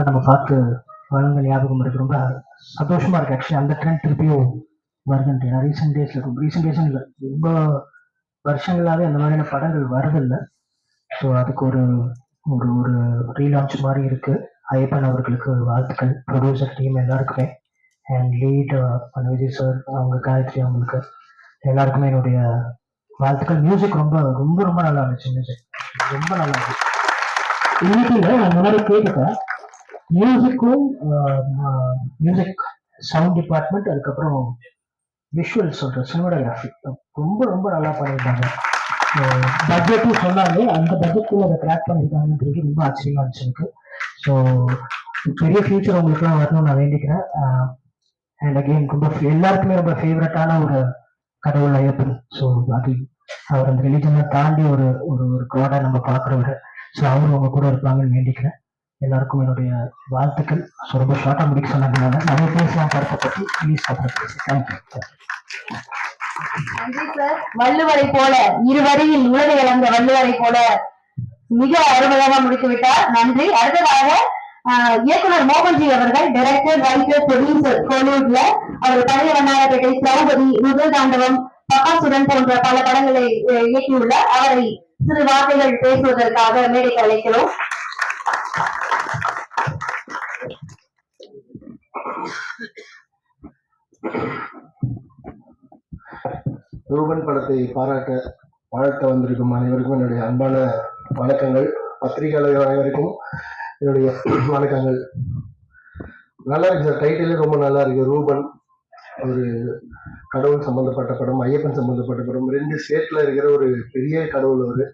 நம்ம பார்த்து வளர்ந்த ஞாபகம் இருக்கு. ரொம்ப சந்தோஷமா இருக்கு. ஆக்சுவலி அந்த ட்ரெண்ட் திருப்பியும் வருதுன்ட்டு. ஏன்னா ரீசெண்ட் டேஸ்ல இல்லை, ரொம்ப வருஷங்களாவே அந்த மாதிரியான படங்கள் வரதில்லை. ஸோ அதுக்கு ஒரு ஒரு ஒரு ரீலான்ச் மாதிரி இருக்கு. ஐயப்பன் அவர்களுக்கு வாழ்த்துக்கள், ப்ரொடியூசர் டீம் எல்லாருக்குமே, அண்ட் லீட் விஜய் சார், அவங்க காயத்ரி, அவங்களுக்கு எல்லாருக்குமே என்னுடைய வாழ்த்துக்கள். மியூசிக் ரொம்ப ரொம்ப ரொம்ப நல்லா இருந்துச்சு. மியூசிக் ரொம்ப நல்லா இருந்துச்சு. இன்னைக்கு இல்லை, நான் முன்னாடி கேட்டுட்டேன். மியூசிக்கும் மியூசிக் சவுண்ட் டிபார்ட்மெண்ட், அதுக்கப்புறம் விஷுவல் சொல்ற சினிமாட்டோகிராஃபி ரொம்ப ரொம்ப நல்லா பண்ணியிருந்தாங்க. பட்ஜெட்டும் சொன்னாங்க, அந்த பட்ஜெட்டுக்குள்ள அதை கிராக் பண்ணியிருக்காங்கன்றது ரொம்ப ஆச்சரியமா இருந்துச்சு எனக்கு. ஸோ பெரிய ஃபியூச்சர் உங்களுக்குலாம் வரணும்னு நான் வேண்டிக்கிறேன். அண்ட் அகெயின் ரொம்ப எல்லாருக்குமே ரொம்ப ஃபேவரட்டான ஒரு கடவுள் ஐயப்பன். ஸோ அது அவர் அந்த ரிலிஜனை தாண்டி ஒரு ஒரு ஒரு காடை நம்ம பார்க்குறவர். ஸோ அவரும் உங்க கூட இருப்பாங்கன்னு வேண்டிக்கிறேன். எல்லாருக்கும் என்னுடைய வாழ்த்துக்கள். ஸோ ரொம்ப ஷார்ட்டாக முடிக்க சொன்னதுனால நிறைய பேசலாம் படத்தை பற்றி. Please thank you. நன்றி சார். வள்ளுவரை போல இருவரையில் உலகை இழந்த வள்ளுவரை போல மிக அருமையாக முடித்து விட்டார். நன்றி. அடுத்ததாக இயக்குனர் மோகன்ஜி அவர்கள், டைரக்டர், ரைட்டர், ப்ரொடியூசர், கோலிவுட்ல அவர் பழைய வண்ணாரப்பேட்டை, திரௌபதி, முதல் தாண்டவம், பக்காசுரன் போன்ற பல படங்களை இயக்கியுள்ளார். அவரை சிறு வார்த்தைகள் பேசுவதற்காக மேடைக்கு அழைக்கிறோம். ரூபன் படத்தை வாழ்த்த வந்திருக்கும் அனைவருக்கும் என்னுடைய அன்பான வணக்கங்கள். பத்திரிகையாளர்கள் அனைவருக்கும் என்னுடைய வணக்கங்கள். நல்லா இருக்கு சார், டைட்டிலே ரொம்ப நல்லா இருக்கு. ரூபன் ஒரு கடவுள் சம்பந்தப்பட்ட படம், ஐயப்பன் சம்பந்தப்பட்ட படம், 2 ஸ்டேட்ல இருக்கிற ஒரு பெரிய கடவுள். ஒரு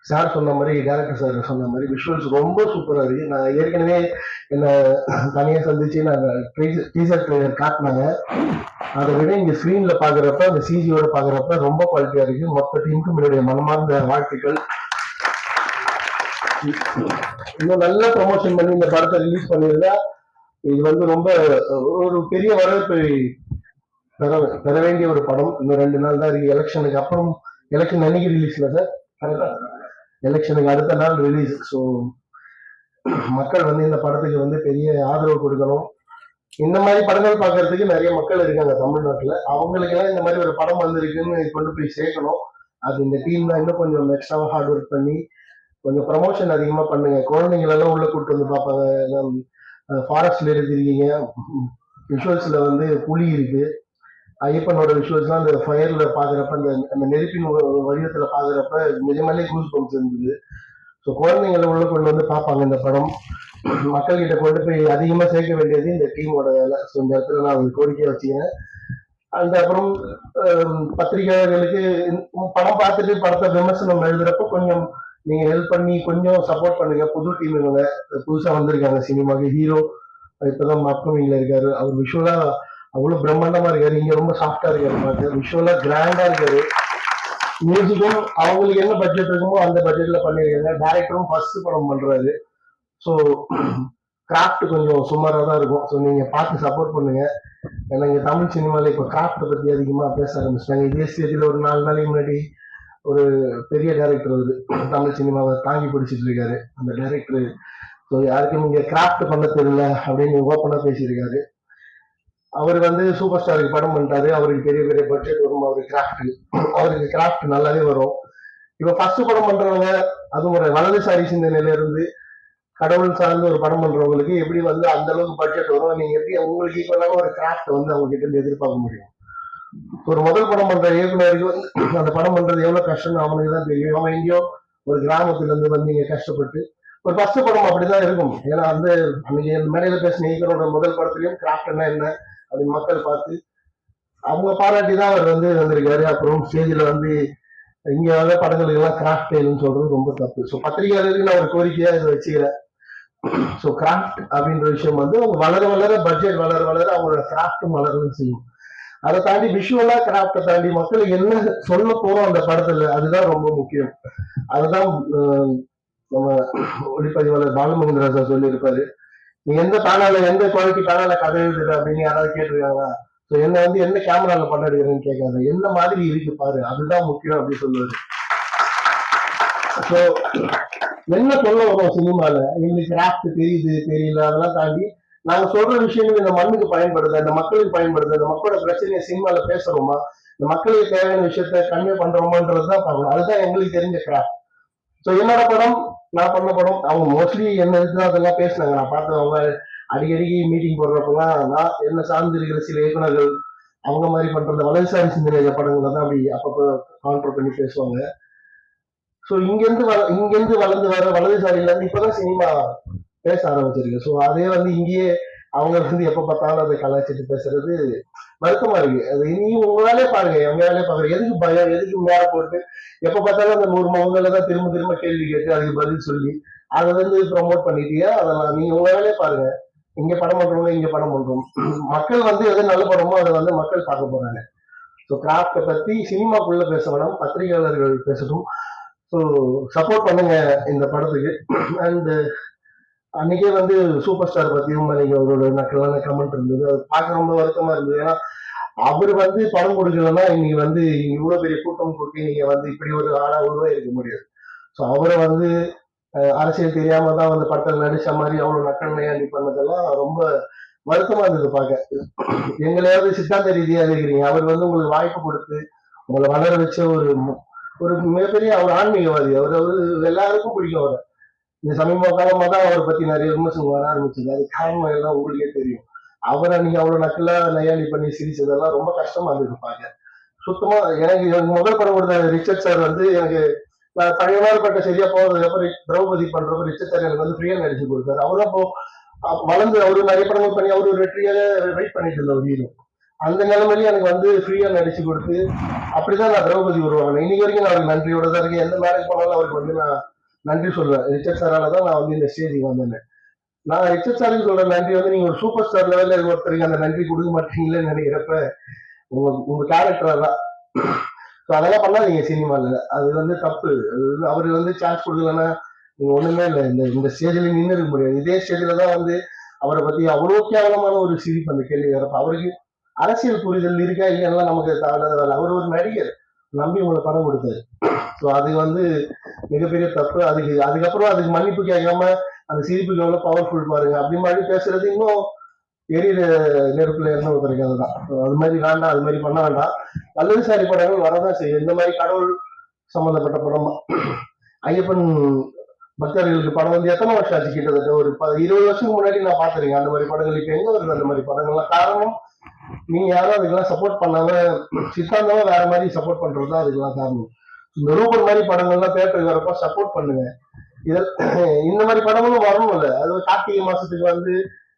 சார் சொன்ன மாதிரி, டேரக்டர் சார் சொன்ன மாதிரி விஷுவல்ஸ் ரொம்ப சூப்பராக இருக்கு. நான் ஏற்கனவே என்னை தனியாக சந்திச்சு நாங்கள் டீசர் ட்ரெய்லர் காட்டினாங்க. அதை விட இங்கே ஸ்க்ரீனில் பார்க்குறப்ப, அந்த சிஜியோட பார்க்குறப்ப ரொம்ப குவாலிட்டியாக இருக்கு. மொத்த டீமுக்கும் என்னுடைய மனமார்ந்த வாழ்த்துக்கள். இன்னும் நல்ல ப்ரொமோஷன் பண்ணி இந்த படத்தை ரிலீஸ் பண்ணியிருந்தா இது ரொம்ப ஒரு பெரிய வரவேற்பை பெற வேண்டிய ஒரு படம். இன்னும் 2 நாள் தான் இருக்கு எலெக்ஷனுக்கு அப்புறம். எலெக்ஷன் அன்னைக்கு ரிலீஸ் இல்லை சார், கரெக்டா? எலெக்ஷனுக்கு அடுத்த நாள் ரிலீஸ். ஸோ மக்கள் இந்த படத்துக்கு பெரிய ஆதரவு கொடுக்கணும். இந்த மாதிரி படங்கள் பார்க்கறதுக்கு நிறைய மக்கள் இருக்காங்க தமிழ்நாட்டில். அவங்களுக்கு எல்லாம் இந்த மாதிரி ஒரு படம் வந்திருக்குன்னு கொண்டு போய் சேர்க்கணும். அது இந்த டீம் தான் இன்னும் கொஞ்சம் எக்ஸ்ட்ராவா ஹார்ட் ஒர்க் பண்ணி கொஞ்சம் ப்ரமோஷன் அதிகமாக பண்ணுங்க. குழந்தைங்களெல்லாம் உள்ள கூப்பிட்டு வந்து பார்ப்பாங்க. ஃபாரஸ்ட்ல எடுத்திருக்கீங்க, விஷுவல்ஸ்ல புலி இருக்கு. ஐயப்பனோட விஷுவல்ஸ்லாம் அந்த ஃபயர்ல பாக்குறப்ப, அந்த நெருப்பின் வடிவத்துல பாக்குறப்ப நிஜமாலே கூஸ் பம்ப்ஸ் இருந்தது. ஸோ குழந்தைங்களை உள்ள கொண்டு பார்ப்பாங்க இந்த படம். மக்கள்கிட்ட கொண்டு போய் அதிகமா சேர்க்க வேண்டியது இந்த டீமோட வேலை. ஸோ இந்த இடத்துல நான் கோரிக்கை வச்சுக்கிறேன். அந்த அப்புறம் பத்திரிகையாளர்களுக்கு படம் பார்த்துட்டு படத்தை விமர்சனம் எழுதுறப்ப கொஞ்சம் நீங்க ஹெல்ப் பண்ணி கொஞ்சம் சப்போர்ட் பண்ணுங்க. புது டீம் இவங்க புதுசா வந்திருக்காங்க சினிமாக்கு. ஹீரோ இப்பதான் அப்கமிங்ல இருக்காரு. அவர் விஷுவலா அவ்வளவு பிரம்மாண்டமா இருக்காரு. இங்க ரொம்ப சாஃப்டா இருக்காரு பார்த்து. விஷுவலா கிராண்டா இருக்காரு. மியூசிக்கும் அவங்களுக்கு என்ன பட்ஜெட் இருக்குமோ அந்த பட்ஜெட்ல பண்ணிருக்காங்க. டைரக்டரும் ஃபர்ஸ்ட் படம் பண்றாரு. ஸோ கிராஃப்ட் கொஞ்சம் சுமாரா தான் இருக்கும். ஸோ நீங்க பார்த்து சப்போர்ட் பண்ணுங்க. ஏன்னா இங்க தமிழ் சினிமால இப்போ கிராஃப்ட் பத்தி அதிகமா பேச ஆரம்பிச்சிட்டாங்க. இதே ஸ்டேஜ்ல ஒரு 4 நாளைக்கு முன்னாடி ஒரு பெரிய டைரக்டர் வருது, தமிழ் சினிமாவை தாங்கி பிடிச்சிட்டு இருக்காரு அந்த டைரக்டர். ஸோ யாருக்கும் இங்க கிராஃப்ட் பண்ண தெரியல அப்படின்னு ஓப்பனா பேசியிருக்காரு. அவர் சூப்பர் ஸ்டாருக்கு படம் பண்ணிட்டாரு. அவருக்கு பெரிய பெரிய பட்ஜெட் வரும். அவருக்கு கிராஃப்ட் நல்லாவே வரும். இப்ப ஃபர்ஸ்ட் படம் பண்றவங்க, அதுவும் ஒரு வலதுசாரி சிந்தனையில இருந்து கடவுள் சார்ந்து ஒரு படம் பண்றவங்களுக்கு எப்படி அந்த அளவுக்கு பட்ஜெட் வரும், நீங்க எப்படி உங்களுக்கு ஈக்குவலான ஒரு கிராஃப்ட் அவங்க கிட்ட இருந்து எதிர்பார்க்க முடியும்? ஒரு முதல் படம் பண்ற இயக்குனருக்கு அந்த படம் பண்றது எவ்வளவு கஷ்டம்னு அவனுக்கு தான் தெரியும். அவன் எங்கேயோ ஒரு கிராமத்துல இருந்து இங்க கஷ்டப்பட்டு ஒரு ஃபர்ஸ்ட் படம் அப்படிதான் இருக்கும். ஏன்னா அன்னைக்கு மேடையில பேசின இயக்குனரோட முதல் படத்துலயும் கிராஃப்ட்னா என்ன அப்படின்னு மக்கள் பார்த்து அவங்க பாராட்டி தான் அவர் வந்திருக்காரு. அப்புறம் ஸ்டேஜ்ல இங்க படங்களுக்கு எல்லாம் கிராஃப்ட் இல்லைன்னு சொல்றது ரொம்ப தப்பு. ஸோ பத்திரிகையாளருக்கு நான் ஒரு கோரிக்கையா இதை வச்சுக்கிறேன். ஸோ கிராஃப்ட் அப்படின்ற விஷயம் அவங்க வளர வளர பட்ஜெட் வளர வளர அவங்களோட கிராஃப்டும் வளரவும் செய்யும். அதை தாண்டி விஷுவலா கிராஃப்டை தாண்டி மக்களுக்கு என்ன சொல்ல போறோம் அந்த படத்துல, அதுதான் ரொம்ப முக்கியம். அதுதான் நம்ம ஒளிப்பதிவாளர் பாலுமகேந்திரா சார் சொல்லியிருப்பாரு, நீ எந்த பேனால எந்த குவாலிட்டி பேனால கதை எழுதுற அப்படின்னு யாராவது கேட்டிருக்காங்க. ஸோ என்ன என்ன கேமரால படம் எடுக்கிறேன்னு கேட்காது, என்ன மாதிரி இருக்கு பாரு, அதுதான் முக்கியம் அப்படின்னு சொல்லுவாரு. ஸோ என்ன சொல்ல வரோம் சினிமால, எங்களுக்கு கிராஃப்ட் தெரியுது தெரியல அதெல்லாம் தாண்டி நாங்க சொல்ற விஷயங்கள் இந்த மண்ணுக்கு பயன்படுது, இந்த மக்களுக்கு பயன்படுது, இந்த மக்களோட பிரச்சனையை சினிமால பேசுறோமா, இந்த மக்களுக்கு தேவையான விஷயத்த கன்வே பண்றோமான்றதுதான் பார்க்கணும். அதுதான் எங்களுக்கு தெரிஞ்ச கிராஃப்ட். ஸோ என்னோட படம், நான் பண்ண படம், அவங்க மோஸ்ட்லி என்ன இதுதான் அதெல்லாம் பேசினாங்க. நான் பார்த்தவங்க அடிக்கடிக்கு மீட்டிங் போடுறப்பெல்லாம் நான் என்ன சார்ந்து இருக்கிற சில இயக்குனர்கள் அவங்க மாதிரி பண்ற வலதுசாரி சிந்தனை படங்களை தான் அப்படி அப்பப்போ கான்ட்ரோல் பண்ணி பேசுவாங்க. ஸோ இங்கிருந்து வளர்ந்து வர வலதுசாரியில இருந்து இப்பதான் சினிமா பேச ஆரம்பிச்சிருக்கு. ஸோ அதே வந்து இங்கேயே அவங்க வந்து எப்ப பார்த்தாலும் அதை கலாச்சிட்டு பேசுறது வருத்தமா இருக்கு. அது இனியும் உங்க வேலையே பாருங்க, எங்க வேலையை பாக்குறேன். எதுக்கு பயம், எதுக்கு மேல போட்டு எப்ப பார்த்தாலும் அந்த 100 முகங்களை தான் திரும்ப திரும்ப கேள்வி கேட்டு அதுக்கு பதில் சொல்லி அதை வந்து ப்ரொமோட் பண்ணிட்டியா, அதெல்லாம் நீங்க உங்க வேலையை பாருங்க. இங்க படம் பண்றவங்க இங்க படம் பண்றோம். மக்கள் வந்து எது நல்ல படமோ அதை வந்து மக்கள் பார்க்க போறாங்க. ஸோ கிராஃப்டை பத்தி சினிமாக்குள்ள பேச வேணாம், பத்திரிகையாளர்கள் பேசட்டும். ஸோ சப்போர்ட் பண்ணுங்க இந்த படத்துக்கு. அண்ட் அன்னைக்கே வந்து சூப்பர் ஸ்டார் பத்தியும் நீங்க ஒரு நக்கலான கமெண்ட் இருந்தது, அது பார்க்க ரொம்ப வருத்தமா இருந்தது. ஏன்னா அவர் வந்து படம் கொடுக்கலன்னா இன்னைக்கு வந்து இவ்வளவு பெரிய கூட்டம் கூட்டி நீங்க வந்து இப்படி ஒரு ஆளா உருவாக இருக்க முடியாது. ஸோ அவரை வந்து அரசியல் தெரியாம தான் வந்து படத்தில் நடிச்ச மாதிரி அவ்வளவு நக்கண்ணையா நீ பண்ணதெல்லாம் ரொம்ப வருத்தமா இருந்தது பார்க்க. எங்களையாவது சித்தாந்த ரீதியா இருக்கிறீங்க, அவர் வந்து உங்களுக்கு வாய்ப்பு கொடுத்து உங்களை வளர வச்ச ஒரு மிகப்பெரிய அவர் ஆன்மீகவாதி. அவர் எல்லாருக்கும் பிடிக்கும் அவரை. இந்த சமீப காலமா தான் அவரை பத்தி நிறைய விமர்சனம் வர ஆரம்பிச்சது. அது காரணம் எல்லாம் உங்களுக்கே தெரியும். அவரை நீங்க அவ்வளவு நக்கலா நையாண்டி பண்ணி சிரிச்சதெல்லாம் ரொம்ப கஷ்டமா இருந்தது பாக்க. சுத்தமா எனக்கு முதல் படம் கொடுத்த ரிச்சர்ட் சார் வந்து எனக்கு பழையமாதிரிப்பட்ட சரியா போறதுக்கு அப்புறம் திரௌபதி பண்றப்ப ரிச்சர்ட் சார் எனக்கு வந்து ஃப்ரீயா நடிச்சு கொடுத்தாரு. அவரும் அப்போ வளர்ந்து அவரு நிறைய படங்கள் பண்ணி அவரு வெற்றியாக வெயிட் பண்ணிட்டு இருந்த ஒரு ஹீரோ. அந்த நிலைமையிலேயே எனக்கு வந்து ஃப்ரீயா நடிச்சு கொடுத்து அப்படிதான் நான் திரௌபதி உருவாங்கினேன். இன்னைக்கு வரைக்கும் நான் அவருக்கு நன்றியோட தான் இருக்கேன். எந்த மேரேஜ் பண்ணாலும் அவருக்கு வந்து நான் நன்றி சொல்லுவேன். ரிச்சர்ட் சாரால தான் நான் வந்து இந்த ஸ்டேஜுக்கு வந்தேன். நான் ரிச்சர்ட் சாருக்கு சொல்ற நன்றி வந்து நீங்க ஒரு சூப்பர் ஸ்டார் லெவல்ல ஒருத்தருக்கு அந்த நன்றி கொடுக்க மாட்டீங்களேன்னு நினைக்கிறப்ப உங்க கேரக்டர் தான். அதெல்லாம் பண்ணாதீங்க சினிமால, அது வந்து தப்பு. அவரு வந்து சான்ஸ் கொடுக்கலன்னா நீங்க ஒண்ணுமே இல்லை, இந்த ஸ்டேஜ்ல நின்று இருக்க முடியாது. இதே ஸ்டேஜ்ல தான் வந்து அவரை பத்தி அவ்வளவு கேவலமான ஒரு சிரிப்பு அந்த கேள்வி வரப்ப அவருக்கு அரசியல் புரிதல் இருக்கா இல்லையா நமக்கு தேவையில்லாத வேலை. அவர் ஒரு நடிகர், நம்பி உங்களை படம் கொடுத்தாரு. ஸோ அது வந்து மிகப்பெரிய தப்பு. அதுக்கப்புறம் அதுக்கு மன்னிப்பு கேட்காம அந்த சிரிப்புக்கு எவ்வளவு பவர்ஃபுல் பாருங்க அப்படி மாதிரி பேசுறது இன்னும் எரியிற நெருப்புல இருந்து ஒருத்தருக்கிறது தான். அது மாதிரி வேண்டாம், அது மாதிரி பண்ண வேண்டாம். வலதுசாரி படங்கள் வரதான் செய்யும். இந்த மாதிரி கடவுள் சம்பந்தப்பட்ட படம், ஐயப்பன் பக்தர்களுக்கு படம் வந்து எத்தனை வருஷம் ஆச்சு, கிட்டத்தட்ட ஒரு 20 வருஷத்துக்கு முன்னாடி நான் பாத்துருக்கேன் அந்த மாதிரி படங்கள். இப்ப எங்க வருது அந்த மாதிரி படங்கள்லாம்? காரணம் நீங்க யாரும் அதுக்கெல்லாம் சப்போர்ட் பண்ணாம சித்தாந்தமா வேற மாதிரி சப்போர்ட் பண்றதுதான் அதுக்கெல்லாம் காரணம். இந்த ரூபன் மாதிரி படங்கள்லாம் தேட்டருக்கு வரப்ப சப்போர்ட் பண்ணுங்க. இந்த மாதிரி படங்களும் வரணும் இல்ல. அது கார்த்திகை மாசத்துக்கு வந்து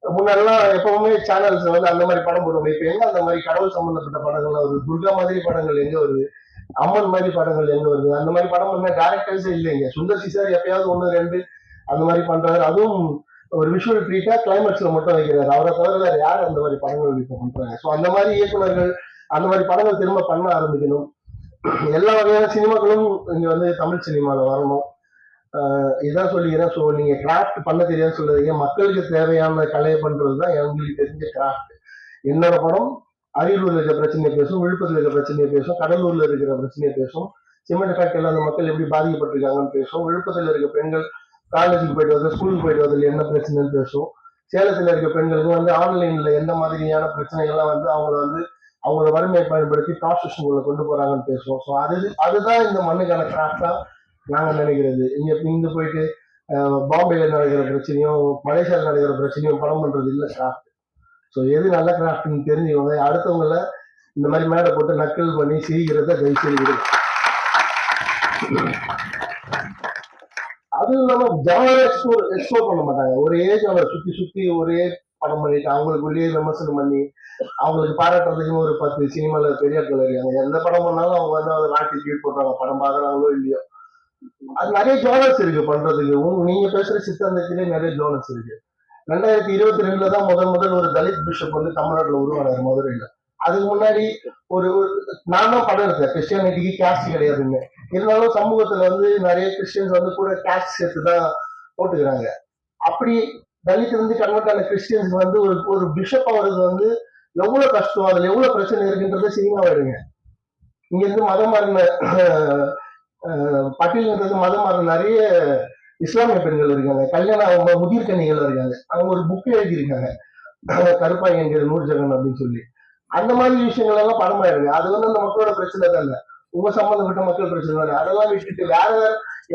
முன்னெல்லாம் எப்பவுமே சேனல்ஸ் வந்து அந்த மாதிரி படம் போடுவோம். இப்ப எங்க அந்த மாதிரி கடவுள் சம்பந்தப்பட்ட படங்கள்லாம் வருது? துர்கா மாதிரி படங்கள் எங்க வருது? அம்மன் மாதிரி படங்கள் எங்க வருது? அந்த மாதிரி படம் பண்ண டேரக்டர்ஸே இல்லைங்க. சுந்தர் சி சார் எப்பயாவது 1 2 அந்த மாதிரி பண்றாரு. அதுவும் ஒரு விஷுவல் ட்ரீட்டா கிளைமேக்ஸ்ல மட்டும் வைக்கிறாரு. அவரை தவிர வேற யார் அந்த மாதிரி படங்கள் இப்ப பண்றாங்க? ஸோ அந்த மாதிரி இயக்குநர்கள் அந்த மாதிரி படங்கள் திரும்ப பண்ண ஆரம்பிக்கணும். எல்லா வகையான சினிமாக்களும் இங்க வந்து தமிழ் சினிமால வரணும். இதான் சொல்லிக்கிறேன். ஸோ நீங்க கிராஃப்ட் பண்ண தெரியாதுன்னு சொல்லாதீங்க. மக்களுக்கு தேவையான கலையை பண்றதுதான் எங்களுக்கு தெரிஞ்ச கிராஃப்ட். என்னோட படம் அரியலூர்ல இருக்கிற பிரச்சனையை பேசும், விழுப்புரத்துல இருக்கிற பிரச்சனையை பேசும், கடலூர்ல இருக்கிற பிரச்சனையை பேசும், சிமெண்ட் ஃபேக்டரியில அந்த மக்கள் எப்படி பாதிக்கப்பட்டிருக்காங்கன்னு பேசும், விழுப்புரத்துல இருக்க பெண்கள் காலேஜுக்கு போயிட்டு வந்து ஸ்கூலுக்கு போயிட்டு வரதுல என்ன பிரச்சனைன்னு பேசும், சேலத்துல இருக்க பெண்களுக்கு வந்து ஆன்லைன்ல எந்த மாதிரியான பிரச்சனைகள்லாம் வந்து அவங்களோட வறுமையை பயன்படுத்தி ப்ராஸ்டியூஷனுக்குள்ள கொண்டு போறாங்கன்னு பேசுவோம். ஸோ அதுதான் இந்த மண்ணுக்கான கிராஃப்டா நாங்க நினைக்கிறது. இங்க போயிட்டு பாம்பேல நடக்கிற பிரச்சனையும் மலேசியாவில் நடக்கிற பிரச்சனையும் படம் பண்றது இல்லை கிராஃப்ட். ஸோ எது நல்ல கிராஃப்ட்னு தெரிஞ்சவங்க அடுத்தவங்கள இந்த மாதிரி மேடை போட்டு நக்கல் பண்ணி சிரிக்கிறத தயவு செய்து. அதுவும் இல்லாம ஜானர் எக்ஸ்ப்ளோர் பண்ண மாட்டாங்க. ஒரே ஜானர் சுத்தி சுத்தி ஒரே படம் பண்ணிட்டு அவங்களுக்குள்ளேயே விமர்சனம் பண்ணி அவங்களுக்கு பாராட்டுறதுக்குன்னு ஒரு 10 சினிமால பெரிய ஆட்கள் இருக்காங்க. எந்த படம் பண்ணாலும் அவங்க வந்து அதை நாட்டி ட்வீட் பண்றாங்க, படம் பாக்குறாங்களோ இல்லையோ. அது நிறைய ஜோனர்ஸ் இருக்கு பண்றதுக்கு. நீங்க பேசுற சித்தாந்தத்திலே நிறைய ஜோனர்ஸ் இருக்கு. 2022 தான் முதல் ஒரு தலித் பிஷப் வந்து தமிழ்நாட்டுல உருவானாரு மதுரையில. அதுக்கு முன்னாடி ஒரு நான் தான் படம் எடுத்தேன். கிறிஸ்டியானிட்டிக்கு கேஸ்ட் கிடையாதுன்னு. இருந்தாலும் சமூகத்துல வந்து நிறைய கிறிஸ்டியன்ஸ் வந்து கூட கேஸ்ட் சேர்த்து தான் போட்டுக்கிறாங்க. அப்படி தலித் வந்து கன்வெர்ட் ஆன கிறிஸ்டியன்ஸ்க்கு வந்து ஒரு பிஷப் ஆகுறது வந்து எவ்வளவு கஷ்டம், அதுல எவ்வளவு பிரச்சனை இருக்குன்றத சினிமா எடுங்க. இங்க இருந்து மதம் மாறின பட்டியல்ன்றது மதம் மாறின நிறைய இஸ்லாமிய பெண்கள் இருக்காங்க, கல்யாணம் அவங்க முதிர்கன்னிகள் இருக்காங்க, அவங்க ஒரு புக் எழுதியிருக்காங்க கருப்பாய் என்கிற நூர்ஜகன் அப்படின்னு சொல்லி. அந்த மாதிரி விஷயங்கள் எல்லாம் படமா இருக்கு. அது வந்து அந்த மக்களோட பிரச்சனை தான் இல்ல, உங்க சம்பந்தப்பட்ட மக்கள் பிரச்சனை தானே. அதெல்லாம் விட்டுட்டு வேற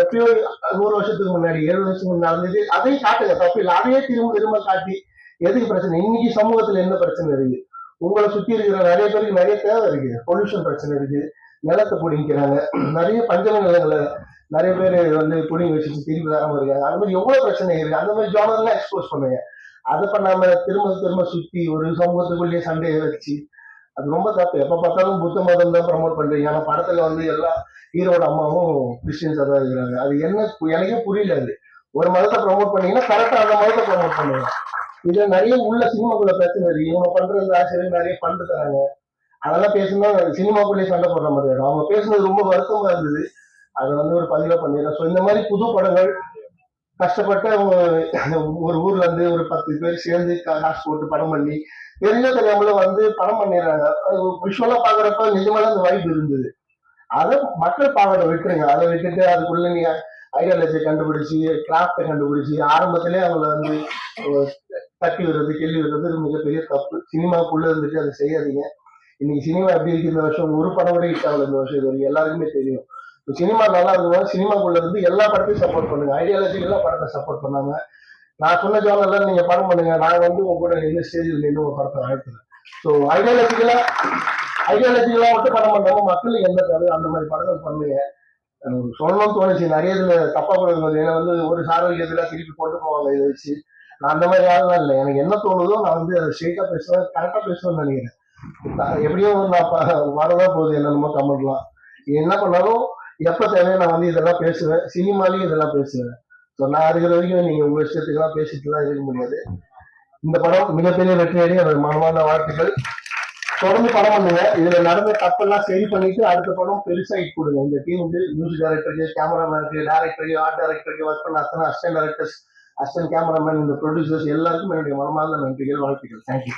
எப்பயோ 100 வருஷத்துக்கு முன்னாடி 70 வருஷத்துக்கு முன்னாடி நடந்தது அதையும் காட்டுங்க, தப்பு இல்லை. அதையே திரும்ப திரும்ப காட்டி எதுக்கு பிரச்சனை? இன்னைக்கு சமூகத்துல என்ன பிரச்சனை இருக்கு? உங்களை சுத்தி இருக்கிற நிறைய பேருக்கு நிறைய தேவை இருக்கு. பொல்யூஷன் பிரச்சனை இருக்கு, நிலத்தை பிடிக்கிறாங்க, நிறைய பஞ்சம நிலங்களை நிறைய பேர் வந்து பிடிங்கி வச்சுட்டு திருப்பி வராம இருக்காங்க. அந்த மாதிரி எவ்வளவு பிரச்சனை இருக்கு. அந்த மாதிரி ஜோனல்லாம் எக்ஸ்போஸ் பண்ணுங்க. அதை பண்ணாம திரும்ப திரும்ப சுத்தி ஒரு சமூகத்துக்குள்ளேயே சண்டையை வச்சு அது ரொம்ப தப்பு. எப்ப பார்த்தாலும் புத்த மதம் தான் ப்ரமோட் பண்றீங்க. ஆனா படத்துல வந்து எல்லா ஹீரோட அம்மாவும் கிறிஸ்டியன்ஸா தான் இருக்கிறாங்க. அது என்ன எனக்கே புரியல. அது ஒரு மதத்தை ப்ரமோட் பண்ணீங்கன்னா கரெக்டா அந்த மதத்தை ப்ரமோட் பண்ணுங்க. இதுல நிறைய உள்ள சினிமாக்குள்ள பிரச்சனை இருக்கு. இவங்க பண்றது ஆசிரியர் நிறைய ஃபண்டு தராங்க, அதெல்லாம் பேசணும்னா சினிமாக்குள்ளேயே சண்டை போடுற மாதிரி ஆயிடும். அவங்க பேசுனது ரொம்ப வருத்தமா இருந்தது, அதை வந்து ஒரு பதிவா பண்ணிடுறேன். ஸோ இந்த மாதிரி புது படங்கள் கஷ்டப்பட்டு அவங்க ஒரு ஊர்ல இருந்து ஒரு 10 பேர் சேர்ந்து காசு போட்டு படம் பண்ணி தெரிஞ்ச தெரியாமல வந்து படம் பண்ணிடுறாங்க. விஷுவலா பாக்குறப்ப நிஜமான அந்த வைப் இருந்தது. அதை மக்கள் பார்க்கறத விட்டுருங்க. அதை விட்டுட்டு அதுக்குள்ள நீங்க ஐடியாலஜி கண்டுபிடிச்சு கிராஃப்டை கண்டுபிடிச்சு ஆரம்பத்திலே அவங்கள வந்து தட்டி விடுறது கேள்வி விடுறது மிகப்பெரிய தப்பு. சினிமாக்குள்ள இருந்துட்டு அதை செய்யாதீங்க. இன்னைக்கு சினிமா எப்படி இருக்கு இந்த வருஷம்? ஒரு படம் கூட ஹிட் ஆகல இந்த வருஷம். இது வரைக்கும் எல்லாருக்குமே தெரியும். சினிமா நல்லா இருக்கும், சினிமாக்குள்ள இருந்து எல்லா படத்தையும் சப்போர்ட் பண்ணுங்க. ஐடியாலஜி எல்லா படத்தை சப்போர்ட் பண்ணாம நான் சொன்ன ஜானர்ல நீங்க படம் பண்ணுங்க. நான் வந்து உங்க கூட நின்று ஸ்டேஜில் நின்று ஒரு படத்தை வாழ்த்துறேன். ஸோ ஐடியாலஜிக்கலா மட்டும் படம் பண்ணாம மக்களுக்கு என்ன தேவை அந்த மாதிரி படங்கள் பண்ணுங்க. சொல்லணும்னு தோணுச்சு. நிறைய இதுல தப்பா போடுறது. ஏன்னா வந்து ஒரு சாரல் எதிராக திருப்பி கொண்டு போவாங்க இதை வச்சு. நான் அந்த மாதிரி ஆள்லாம் இல்லை. எனக்கு என்ன தோணுதோ நான் வந்து அதை ஸ்ட்ரெயிட்டா பேசுவேன், கரெக்டா பேசுவேன்னு நினைக்கிறேன். எப்படியும் நான் வரதான் போகுது என்னென்னமோ கமெண்ட்லாம். என்ன பண்ணாலும் எப்ப தேவையோ நான் வந்து இதெல்லாம் பேசுவேன். சினிமாலையும் இதெல்லாம் பேசுவேன். ஸோ நான் இருக்கிற வரைக்கும் நீங்க உங்க இஷ்டத்துக்குலாம் பேசிட்டுலாம் இருக்க முடியாது. இந்த படம் மிகப்பெரிய வெற்றி அடைய மனமான வாழ்த்துக்கள். தொடர்ந்து படம் பண்ணுங்க. இதுல நடந்த தப்பெல்லாம் சரி பண்ணிட்டு அடுத்த படம் பெருசா ஹிட் கொடுங்க. இந்த டீமுக்கு மியூசிக் டைரக்டருக்கு, கேமராமேனுக்கு, டேரக்டருக்கு, ஆர்ட் டைரக்டருக்கு, ஒர்க் பண்ண அத்தனை அசிஸ்டன்ட் டைரக்டர்ஸ், அசிஸ்டன்ட் கேமராமேன், இந்த ப்ரொடியூசர்ஸ் எல்லாருக்கும் என்னுடைய மனமார்ந்த நன்றிகள், வாழ்த்துக்கள். தேங்க்யூ.